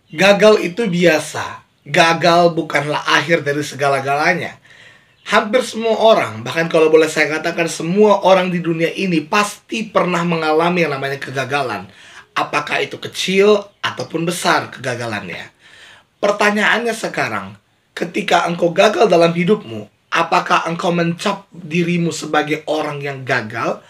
Gagal itu biasa. Gagal bukanlah akhir dari segala-galanya. Hampir semua orang, bahkan kalau boleh saya katakan semua orang di dunia ini pasti pernah mengalami yang namanya kegagalan. Apakah itu kecil ataupun besar kegagalannya. Pertanyaannya sekarang, ketika engkau gagal dalam hidupmu, apakah engkau mencap dirimu sebagai orang yang gagal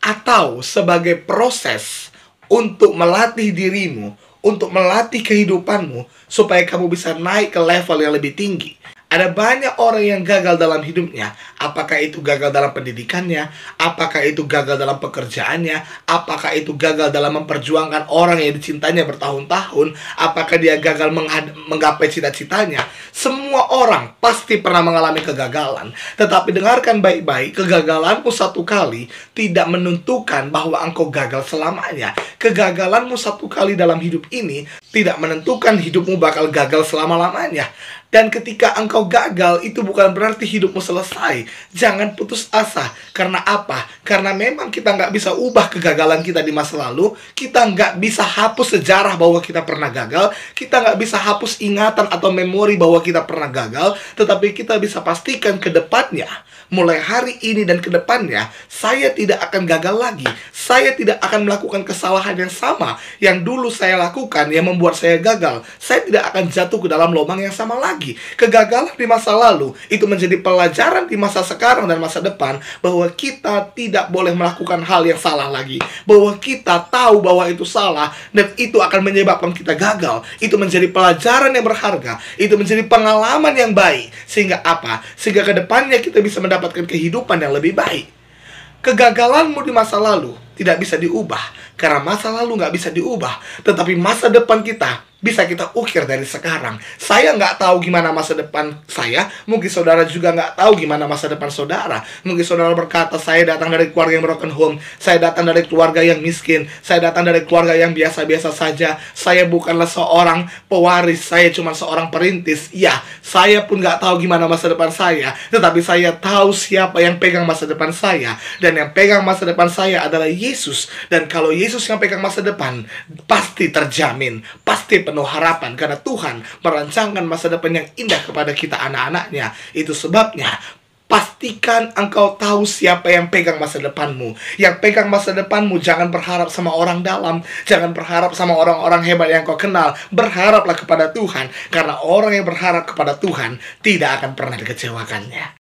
atau sebagai proses untuk melatih dirimu, untuk melatih kehidupanmu supaya kamu bisa naik ke level yang lebih tinggi? Ada banyak orang yang gagal dalam hidupnya. Apakah itu gagal dalam pendidikannya? Apakah itu gagal dalam pekerjaannya? Apakah itu gagal dalam memperjuangkan orang yang dicintanya bertahun-tahun? Apakah dia gagal menggapai cita-citanya? Semua orang pasti pernah mengalami kegagalan. Tetapi dengarkan baik-baik, kegagalanmu satu kali tidak menentukan bahwa engkau gagal selamanya. Kegagalanmu satu kali dalam hidup ini tidak menentukan hidupmu bakal gagal selama-lamanya. Dan ketika engkau gagal, itu bukan berarti hidupmu selesai. Jangan putus asa. Karena apa? Karena memang kita nggak bisa ubah kegagalan kita di masa lalu. Kita nggak bisa hapus sejarah bahwa kita pernah gagal. Kita nggak bisa hapus ingatan atau memori bahwa kita pernah gagal. Tetapi kita bisa pastikan ke depannya, mulai hari ini dan ke depannya, saya tidak akan gagal lagi. Saya tidak akan melakukan kesalahan yang sama yang dulu saya lakukan yang membuat saya gagal. Saya tidak akan jatuh ke dalam lubang yang sama lagi. Kegagalan di masa lalu itu menjadi pelajaran di masa sekarang dan masa depan bahwa kita tidak boleh melakukan hal yang salah lagi. Bahwa kita tahu bahwa itu salah dan itu akan menyebabkan kita gagal. Itu menjadi pelajaran yang berharga. Itu menjadi pengalaman yang baik. Sehingga apa? Sehingga ke depannya kita bisa mendapatkan kehidupan yang lebih baik. Kegagalanmu di masa lalu tidak bisa diubah, karena masa lalu nggak bisa diubah. Tetapi masa depan kita bisa kita ukir dari sekarang. Saya nggak tahu gimana masa depan saya. Mungkin saudara juga nggak tahu gimana masa depan saudara. Mungkin saudara berkata, saya datang dari keluarga yang broken home. Saya datang dari keluarga yang miskin. Saya datang dari keluarga yang biasa-biasa saja. Saya bukanlah seorang pewaris. Saya cuma seorang perintis. Ya, saya pun nggak tahu gimana masa depan saya. Tetapi saya tahu siapa yang pegang masa depan saya. Dan yang pegang masa depan saya adalah Yesus. Dan kalau Yesus yang pegang masa depan, pasti terjamin. Pasti penuh harapan, karena Tuhan merancangkan masa depan yang indah kepada kita anak-anaknya. Itu sebabnya pastikan engkau tahu siapa yang pegang masa depanmu. Yang pegang masa depanmu, jangan berharap sama orang dalam. Jangan berharap sama orang-orang hebat yang kau kenal. Berharaplah kepada Tuhan, karena orang yang berharap kepada Tuhan tidak akan pernah dikecewakannya.